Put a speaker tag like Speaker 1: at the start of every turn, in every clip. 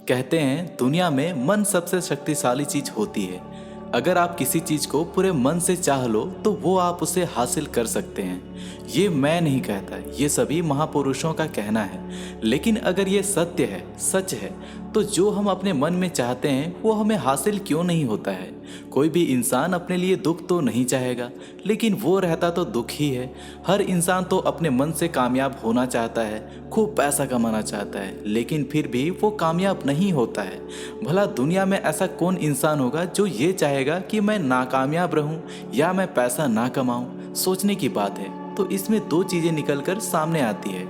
Speaker 1: कहते हैं दुनिया में मन सबसे शक्तिशाली चीज होती है। अगर आप किसी चीज को पूरे मन से चाह लो तो वो आप उसे हासिल कर सकते हैं। ये मैं नहीं कहता, ये सभी महापुरुषों का कहना है। लेकिन अगर ये सत्य है, सच है, तो जो हम अपने मन में चाहते हैं वो हमें हासिल क्यों नहीं होता है। कोई भी इंसान अपने लिए दुख तो नहीं चाहेगा, लेकिन वो रहता तो दुख ही है। हर इंसान तो अपने मन से कामयाब होना चाहता है, खूब पैसा कमाना चाहता है, लेकिन फिर भी वो कामयाब नहीं होता है। भला दुनिया में ऐसा कौन इंसान होगा जो ये चाहेगा कि मैं नाकामयाब रहूं या मैं पैसा ना कमाऊं। सोचने की बात है। तो इसमें दो चीजें निकलकर सामने आती है।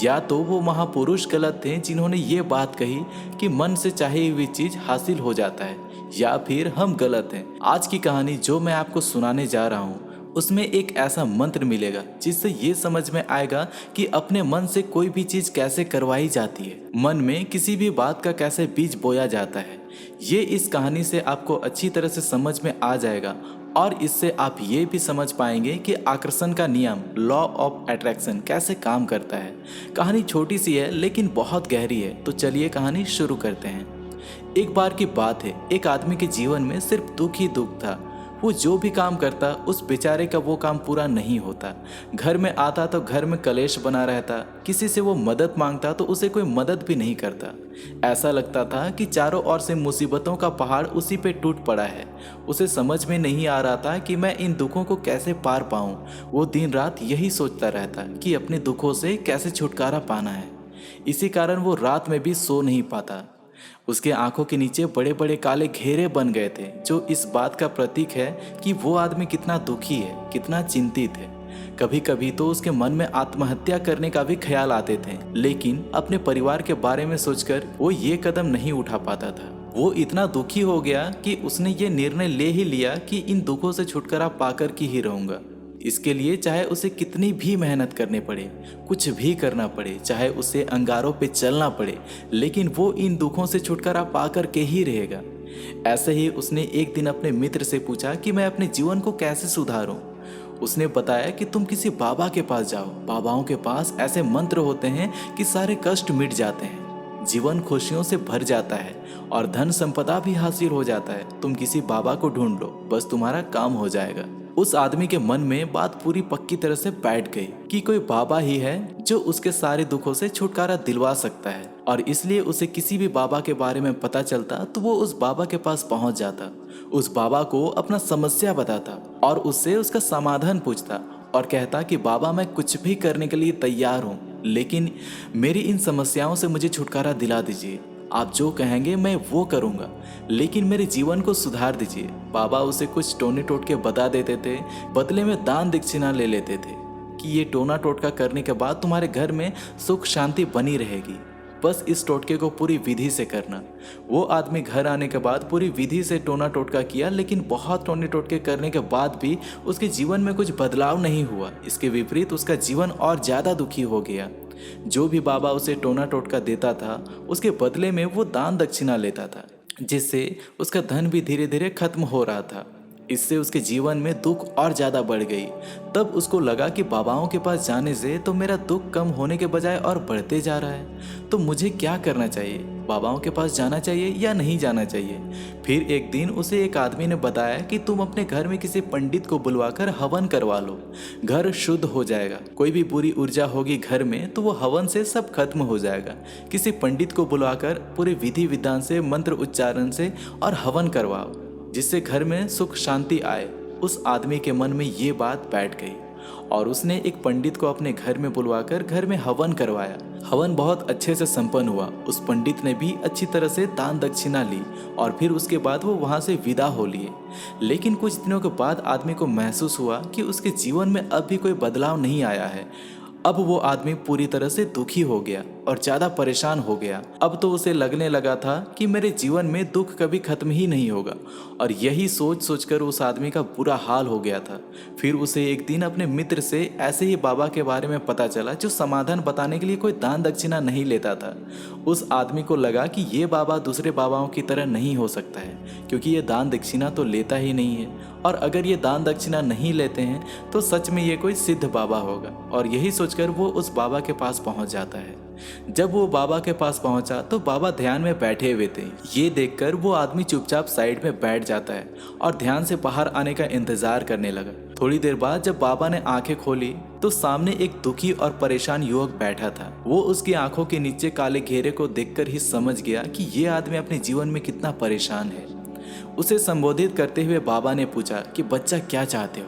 Speaker 1: या तो वो महापुरुष गलत थे जिन्होंने ये बात कही कि मन से चाही हुई चीज हासिल हो जाता है, या फिर हम गलत हैं। आज की कहानी जो मैं आपको सुनाने जा रहा हूँ उसमें एक ऐसा मंत्र मिलेगा जिससे ये समझ में आएगा कि अपने मन से कोई भी चीज कैसे करवाई जाती है, मन में किसी भी बात का कैसे बीज बोया जाता है। ये इस कहानी से आपको अच्छी तरह से समझ में आ जाएगा और इससे आप ये भी समझ पाएंगे कि आकर्षण का नियम, लॉ ऑफ अट्रैक्शन, कैसे काम करता है। कहानी छोटी सी है लेकिन बहुत गहरी है, तो चलिए कहानी शुरू करते हैं। एक बार की बात है, एक आदमी के जीवन में सिर्फ दुख ही दुख था। वो जो भी काम करता उस बेचारे का वो काम पूरा नहीं होता। घर में आता तो घर में कलेश बना रहता, किसी से वो मदद मांगता तो उसे कोई मदद भी नहीं करता। ऐसा लगता था कि चारों ओर से मुसीबतों का पहाड़ उसी पे टूट पड़ा है। उसे समझ में नहीं आ रहा था कि मैं इन दुखों को कैसे पार पाऊं। वो दिन रात यही सोचता रहता कि अपने दुखों से कैसे छुटकारा पाना है। इसी कारण वो रात में भी सो नहीं पाता। उसके आंखों के नीचे बड़े बड़े काले घेरे बन गए थे, जो इस बात का प्रतीक है कि वो आदमी कितना दुखी है, कितना चिंतित है। कभी कभी तो उसके मन में आत्महत्या करने का भी ख्याल आते थे, लेकिन अपने परिवार के बारे में सोचकर वो ये कदम नहीं उठा पाता था। वो इतना दुखी हो गया कि उसने ये निर्णय ले ही लिया कि इन दुखों से छुटकारा पाकर की ही रहूंगा। इसके लिए चाहे उसे कितनी भी मेहनत करने पड़े, कुछ भी करना पड़े, चाहे उसे अंगारों पे चलना पड़े, लेकिन वो इन दुखों से छुटकारा पाकर के ही रहेगा। ऐसे ही उसने एक दिन अपने मित्र से पूछा कि मैं अपने जीवन को कैसे सुधारूं। उसने बताया कि तुम किसी बाबा के पास जाओ। बाबाओं के पास ऐसे मंत्र होते हैं कि सारे कष्ट मिट जाते हैं, जीवन खुशियों से भर जाता है और धन संपदा भी हासिल हो जाता है। तुम किसी बाबा को ढूंढ लो, बस तुम्हारा काम हो जाएगा। उस आदमी के मन में बात पूरी पक्की तरह से बैठ गई कि कोई बाबा ही है जो उसके सारे दुखों से छुटकारा दिलवा सकता है, और इसलिए उसे किसी भी बाबा के बारे में पता चलता तो वो उस बाबा के पास पहुंच जाता, उस बाबा को अपना समस्या बताता और उससे उसका समाधान पूछता और कहता कि बाबा मैं कुछ भी करने के लिए तैयार हूँ, लेकिन मेरी इन समस्याओं से मुझे छुटकारा दिला दीजिए। आप जो कहेंगे मैं वो करूँगा, लेकिन मेरे जीवन को सुधार दीजिए। बाबा उसे कुछ टोने टोटके बता देते थे, बदले में दान दक्षिणा ले लेते थे कि ये टोना टोटका करने के बाद तुम्हारे घर में सुख शांति बनी रहेगी, बस इस टोटके को पूरी विधि से करना। वो आदमी घर आने के बाद पूरी विधि से टोना टोटका किया, लेकिन बहुत टोने टोटके करने के बाद भी उसके जीवन में कुछ बदलाव नहीं हुआ। इसके विपरीत उसका जीवन और ज़्यादा दुखी हो गया। जो भी बाबा उसे टोना टोटका देता था उसके बदले में वो दान दक्षिणा लेता था, जिससे उसका धन भी धीरे धीरे खत्म हो रहा था। इससे उसके जीवन में दुख और ज़्यादा बढ़ गई। तब उसको लगा कि बाबाओं के पास जाने से तो मेरा दुख कम होने के बजाय और बढ़ते जा रहा है, तो मुझे क्या करना चाहिए? बाबाओं के पास जाना चाहिए या नहीं जाना चाहिए? फिर एक दिन उसे एक आदमी ने बताया कि तुम अपने घर में किसी पंडित को बुलवाकर हवन करवा लो, घर शुद्ध हो जाएगा। कोई भी बुरी ऊर्जा होगी घर में तो वो हवन से सब खत्म हो जाएगा। किसी पंडित को बुलवाकर पूरे विधि विधान से, मंत्र उच्चारण से और हवन करवाओ, जिससे घर में सुख शांति आए। उस आदमी के मन में ये बात बैठ गई और उसने एक पंडित को अपने घर में बुलवाकर घर में हवन करवाया। हवन बहुत अच्छे से संपन्न हुआ। उस पंडित ने भी अच्छी तरह से दान दक्षिणा ली और फिर उसके बाद वो वहाँ से विदा हो लिए। लेकिन कुछ दिनों के बाद आदमी को महसूस हुआ कि उसके जीवन में अब भी कोई बदलाव नहीं आया है। अब वो आदमी पूरी तरह से दुखी हो गया और ज़्यादा परेशान हो गया। अब तो उसे लगने लगा था कि मेरे जीवन में दुख कभी खत्म ही नहीं होगा, और यही सोच सोचकर उस आदमी का बुरा हाल हो गया था। फिर उसे एक दिन अपने मित्र से ऐसे ही बाबा के बारे में पता चला जो समाधान बताने के लिए कोई दान दक्षिणा नहीं लेता था। उस आदमी को लगा कि ये बाबा दूसरे बाबाओं की तरह नहीं हो सकता है, क्योंकि ये दान दक्षिणा तो लेता ही नहीं है, और अगर ये दान दक्षिणा नहीं लेते हैं तो सच में ये कोई सिद्ध बाबा होगा। और यही सोचकर वो उस बाबा के पास पहुंच जाता है। जब वो बाबा के पास पहुंचा तो बाबा ध्यान में बैठे हुए थे। ये देखकर वो आदमी चुपचाप साइड में बैठ जाता है और ध्यान से बाहर आने का इंतजार करने लगा। थोड़ी देर बाद जब बाबा ने आंखें खोली तो सामने एक दुखी और परेशान युवक बैठा था। वो उसकी आंखों के नीचे काले घेरे को देखकर ही समझ गया कि ये आदमी अपने जीवन में कितना परेशान है। उसे संबोधित करते हुए बाबा ने पूछा कि बच्चा क्या चाहते हो,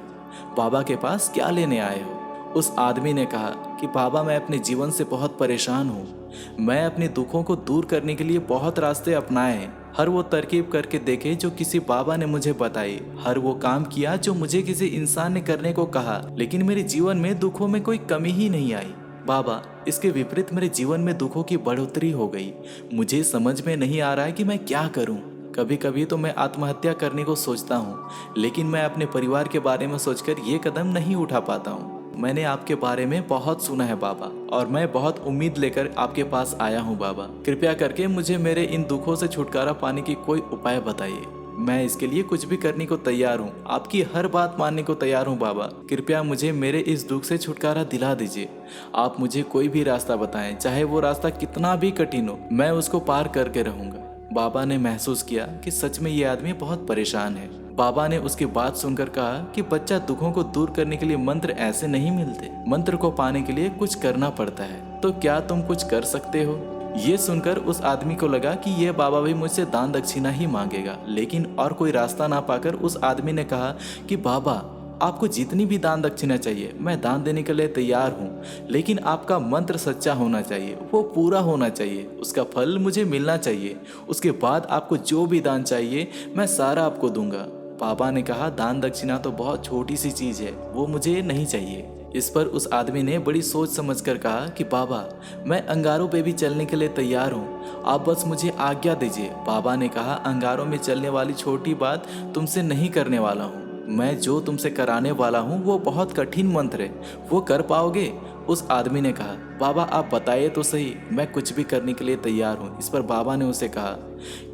Speaker 1: बाबा के पास क्या लेने आए हो। उस आदमी ने कहा कि बाबा मैं अपने जीवन से बहुत परेशान हूँ। मैं अपने दुखों को दूर करने के लिए बहुत रास्ते अपनाए हैं, हर वो तरकीब करके देखे जो किसी बाबा ने मुझे बताई, हर वो काम किया जो मुझे किसी इंसान ने करने को कहा, लेकिन मेरे जीवन में दुखों में कोई कमी ही नहीं आई। बाबा इसके विपरीत मेरे जीवन में दुखों की बढ़ोतरी हो गई। मुझे समझ में नहीं आ रहा है कि मैं क्या करूं। कभी कभी तो मैं आत्महत्या करने को सोचता हूं, लेकिन मैं अपने परिवार के बारे में सोचकर ये कदम नहीं उठा पाता हूं। मैंने आपके बारे में बहुत सुना है बाबा, और मैं बहुत उम्मीद लेकर आपके पास आया हूँ बाबा। कृपया करके मुझे मेरे इन दुखों से छुटकारा पाने की कोई उपाय बताइए। मैं इसके लिए कुछ भी करने को तैयार हूँ, आपकी हर बात मानने को तैयार हूँ बाबा। कृपया मुझे मेरे इस दुख से छुटकारा दिला दीजिए। आप मुझे कोई भी रास्ता बताएं, चाहे वो रास्ता कितना भी कठिन हो, मैं उसको पार करके रहूंगा। बाबा ने महसूस किया कि सच में ये आदमी बहुत परेशान है। बाबा ने उसकी बात सुनकर कहा कि बच्चा, दुखों को दूर करने के लिए मंत्र ऐसे नहीं मिलते। मंत्र को पाने के लिए कुछ करना पड़ता है। तो क्या तुम कुछ कर सकते हो? ये सुनकर उस आदमी को लगा कि यह बाबा भी मुझसे दान दक्षिणा ही मांगेगा, लेकिन और कोई रास्ता ना पाकर उस आदमी ने कहा कि बाबा, आपको जितनी भी दान दक्षिणा चाहिए मैं दान देने के लिए तैयार हूँ, लेकिन आपका मंत्र सच्चा होना चाहिए, वो पूरा होना चाहिए, उसका फल मुझे मिलना चाहिए। उसके बाद आपको जो भी दान चाहिए मैं सारा आपको दूंगा। बाबा ने कहा, दान दक्षिणा तो बहुत छोटी सी चीज है, वो मुझे नहीं चाहिए। इस पर उस आदमी ने बड़ी सोच समझकर कहा कि बाबा, मैं अंगारों पे भी चलने के लिए तैयार हूँ, आप बस मुझे आज्ञा दीजिए। बाबा ने कहा, अंगारों में चलने वाली छोटी बात तुमसे नहीं करने वाला हूँ। मैं जो तुमसे कराने वाला हूँ वो बहुत कठिन मंत्र है, वो कर पाओगे? उस आदमी ने कहा, बाबा आप बताइए तो सही, मैं कुछ भी करने के लिए तैयार हूँ। इस पर बाबा ने उसे कहा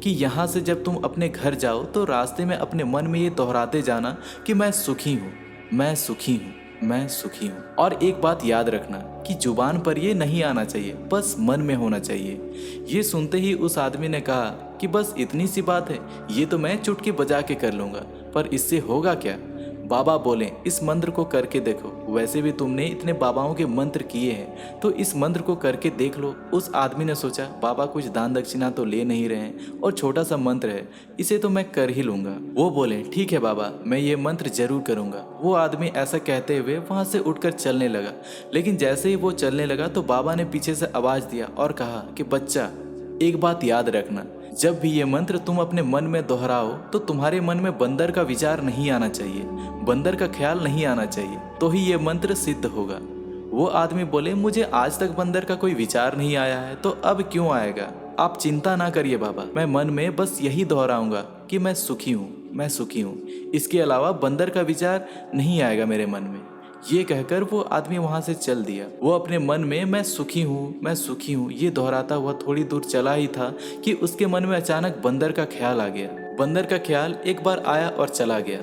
Speaker 1: कि यहाँ से जब तुम अपने घर जाओ तो रास्ते में अपने मन में ये दोहराते जाना कि मैं सुखी हूँ, मैं सुखी हूँ, मैं सुखी हूँ। और एक बात याद रखना कि जुबान पर ये नहीं आना चाहिए, बस मन में होना चाहिए। ये सुनते ही उस आदमी ने कहा कि बस इतनी सी बात है, ये तो मैं चुटकी बजा के कर लूँगा, पर इससे होगा क्या? बाबा बोले, इस मंत्र को करके देखो। वैसे भी तुमने इतने बाबाओं के मंत्र किए हैं, तो इस मंत्र को करके देख लो। उस आदमी ने सोचा, बाबा कुछ दान दक्षिणा तो ले नहीं रहे हैं और छोटा सा मंत्र है, इसे तो मैं कर ही लूंगा। वो बोले, ठीक है बाबा, मैं ये मंत्र जरूर करूंगा। वो आदमी ऐसा कहते हुए वहां से उठकर चलने लगा, लेकिन जैसे ही वो चलने लगा तो बाबा ने पीछे से आवाज दिया और कहा कि बच्चा, एक बात याद रखना, जब भी ये मंत्र तुम अपने मन में दोहराओ तो तुम्हारे मन में बंदर का विचार नहीं आना चाहिए, बंदर का ख्याल नहीं आना चाहिए, तो ही ये मंत्र सिद्ध होगा। वो आदमी बोले, मुझे आज तक बंदर का कोई विचार नहीं आया है, तो अब क्यों आएगा? आप चिंता ना करिए बाबा, मैं मन में बस यही दोहराऊंगा कि मैं सुखी हूँ, मैं सुखी हूँ। इसके अलावा बंदर का विचार नहीं आएगा मेरे मन में। ये कहकर वो आदमी वहां से चल दिया। वो अपने मन में मैं सुखी हूँ, मैं सुखी हूँ ये दोहराता हुआ थोड़ी दूर चला ही था कि उसके मन में अचानक बंदर का ख्याल आ गया। बंदर का ख्याल एक बार आया और चला गया,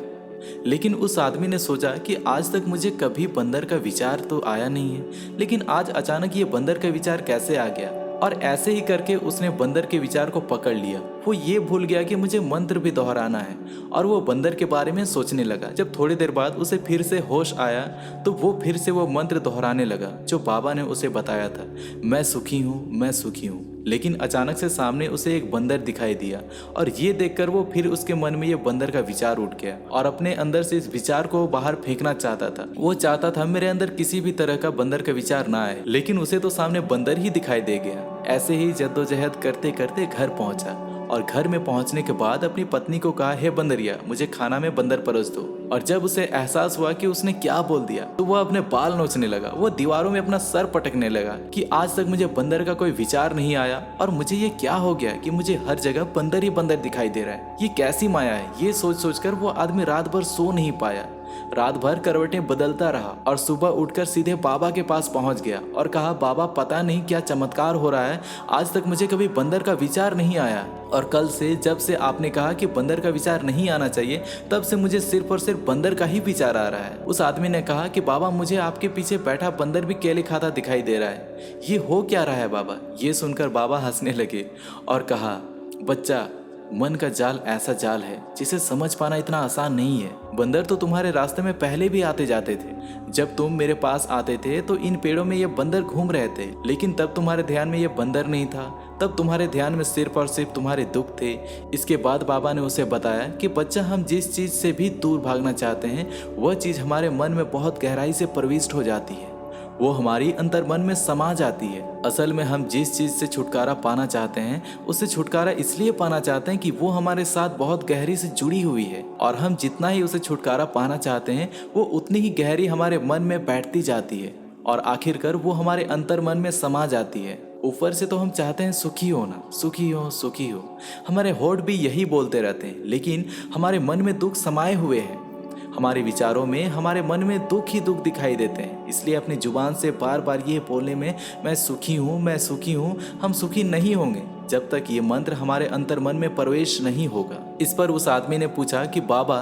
Speaker 1: लेकिन उस आदमी ने सोचा कि आज तक मुझे कभी बंदर का विचार तो आया नहीं है, लेकिन आज अचानक ये बंदर का विचार कैसे आ गया? और ऐसे ही करके उसने बंदर के विचार को पकड़ लिया। वो ये भूल गया कि मुझे मंत्र भी दोहराना है, और वो बंदर के बारे में सोचने लगा। जब थोड़ी देर बाद उसे फिर से होश आया तो वो फिर से वो मंत्र दोहराने लगा जो बाबा ने उसे बताया था, मैं सुखी हूँ, मैं सुखी हूँ। लेकिन अचानक से सामने उसे एक बंदर दिखाई दिया, और ये देखकर वो फिर उसके मन में ये बंदर का विचार उठ गया और अपने अंदर से इस विचार को बाहर फेंकना चाहता था। वो चाहता था मेरे अंदर किसी भी तरह का बंदर का विचार ना आए, लेकिन उसे तो सामने बंदर ही दिखाई दे गया। ऐसे ही जद्दोजहद करते करते घर पहुंचा, और घर में पहुंचने के बाद अपनी पत्नी को कहा, हे बंदरिया, मुझे खाना में बंदर परोस दो। और जब उसे एहसास हुआ कि उसने क्या बोल दिया तो वह अपने बाल नोचने लगा। वो दीवारों में अपना सर पटकने लगा कि आज तक मुझे बंदर का कोई विचार नहीं आया, और मुझे ये क्या हो गया कि मुझे हर जगह बंदर ही बंदर दिखाई दे रहा है, ये कैसी माया है? ये सोच सोचकर वो आदमी रात भर सो नहीं पाया। रात भर करवटें बदलता रहा और सुबह उठकर सीधे बाबा के पास पहुंच गया और कहा, बाबा पता नहीं क्या चमत्कार हो रहा है, आज तक मुझे कभी बंदर का विचार नहीं आया और कल से जब से आपने कहा कि बंदर का विचार नहीं आना चाहिए तब से मुझे सिर्फ और सिर्फ बंदर का ही विचार आ रहा है। उस आदमी ने कहा कि बाबा मुझे आपके पीछे बैठा बंदर भी केले खाता दिखाई दे रहा है, ये हो क्या रहा है बाबा। ये सुनकर बाबा हंसने लगे और कहा, बच्चा मन का जाल ऐसा जाल है जिसे समझ पाना इतना आसान नहीं है। बंदर तो तुम्हारे रास्ते में पहले भी आते जाते थे। जब तुम मेरे पास आते थे तो इन पेड़ों में ये बंदर घूम रहे थे, लेकिन तब तुम्हारे ध्यान में ये बंदर नहीं था, तब तुम्हारे ध्यान में सिर्फ और सिर्फ तुम्हारे दुख थे। इसके बाद बाबा ने उसे बताया कि बच्चा हम जिस चीज़ से भी दूर भागना चाहते हैं वह चीज़ हमारे मन में बहुत गहराई से प्रविष्ट हो जाती है, वो हमारी अंतर मन में समा जाती है। असल में हम जिस चीज़ से छुटकारा पाना चाहते हैं उससे छुटकारा इसलिए पाना चाहते हैं कि वो हमारे साथ बहुत गहरी से जुड़ी हुई है और हम जितना ही उसे छुटकारा पाना चाहते हैं वो उतनी ही गहरी हमारे मन में बैठती जाती है और आखिरकार वो हमारे अंतर मन में समा जाती है। ऊपर से तो हम चाहते हैं सुखी होना, सुखी हो सुखी हो, हमारे होठ भी यही बोलते रहते हैं, लेकिन हमारे मन में दुख समाये हुए हैं। हमारे विचारों में हमारे मन में दुख ही दुख दिखाई देते हैं, इसलिए अपनी जुबान से बार बार ये बोलने में मैं सुखी हूँ, मैं सुखी हूँ, हम सुखी नहीं होंगे जब तक ये मंत्र हमारे अंतर मन में प्रवेश नहीं होगा। इस पर उस आदमी ने पूछा कि बाबा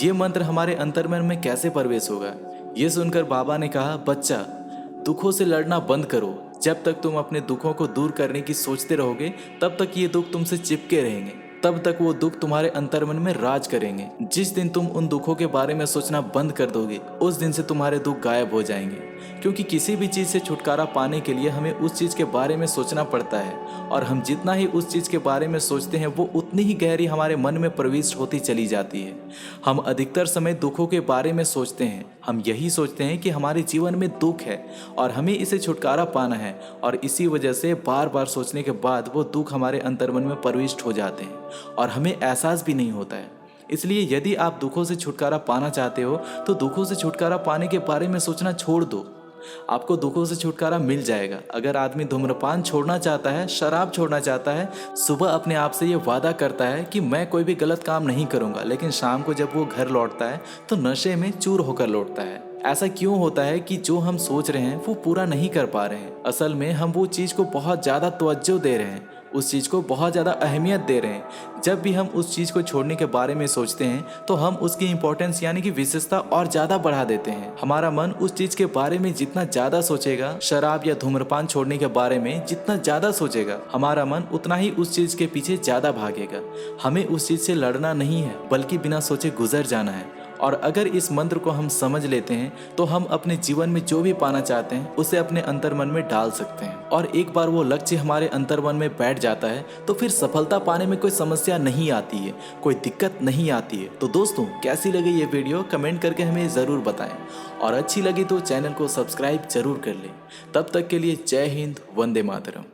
Speaker 1: ये मंत्र हमारे अंतर मन में कैसे प्रवेश होगा। ये सुनकर बाबा ने कहा, बच्चा दुखों से लड़ना बंद करो। जब तक तुम अपने दुखों को दूर करने की सोचते रहोगे तब तक ये दुख तुमसे चिपके रहेंगे, तब तक वो दुख तुम्हारे अंतर्मन में राज करेंगे। जिस दिन तुम उन दुखों के बारे में सोचना बंद कर दोगे उस दिन से तुम्हारे दुख गायब हो जाएंगे, क्योंकि किसी भी चीज़ से छुटकारा पाने के लिए हमें उस चीज़ के बारे में सोचना पड़ता है और हम जितना ही उस चीज़ के बारे में सोचते हैं वो उतनी ही गहरी हमारे मन में प्रविष्ट होती चली जाती है। हम अधिकतर समय दुखों के बारे में सोचते हैं, हम यही सोचते हैं कि हमारे जीवन में दुख है और हमें इसे छुटकारा पाना है और इसी वजह से बार बार सोचने के बाद वो दुख हमारे अंतर्मन में प्रविष्ट हो जाते हैं और हमें एहसास भी नहीं होता है। इसलिए यदि आप दुखों से छुटकारा पाना चाहते हो तो दुखों से छुटकारा पाने के बारे में सोचना छोड़ दो, आपको दुखों से छुटकारा मिल जाएगा। अगर आदमी धूम्रपान छोड़ना चाहता है, शराब छोड़ना चाहता है, सुबह अपने आप से ये वादा करता है कि मैं कोई भी गलत काम नहीं करूंगा, लेकिन शाम को जब वो घर लौटता है तो नशे में चूर होकर लौटता है। ऐसा क्यों होता है कि जो हम सोच रहे हैं वो पूरा नहीं कर पा रहे हैं। असल में हम वो चीज़ को बहुत ज़्यादा तवज्जो दे रहे हैं, उस चीज़ को बहुत ज़्यादा अहमियत दे रहे हैं। जब भी हम उस चीज़ को छोड़ने के बारे में सोचते हैं तो हम उसकी इंपॉर्टेंस यानी कि विशेषता और ज़्यादा बढ़ा देते हैं। हमारा मन उस चीज़ के बारे में जितना ज़्यादा सोचेगा, शराब या धूम्रपान छोड़ने के बारे में जितना ज़्यादा सोचेगा, हमारा मन उतना ही उस चीज़ के पीछे ज़्यादा भागेगा। हमें उस चीज़ से लड़ना नहीं है बल्कि बिना सोचे गुजर जाना है। और अगर इस मंत्र को हम समझ लेते हैं तो हम अपने जीवन में जो भी पाना चाहते हैं उसे अपने अंतर्मन में डाल सकते हैं और एक बार वो लक्ष्य हमारे अंतर्मन में बैठ जाता है तो फिर सफलता पाने में कोई समस्या नहीं आती है, कोई दिक्कत नहीं आती है। तो दोस्तों कैसी लगी ये वीडियो कमेंट करके हमें ज़रूर बताएं और अच्छी लगी तो चैनल को सब्सक्राइब जरूर कर लें। तब तक के लिए जय हिंद, वंदे मातरम।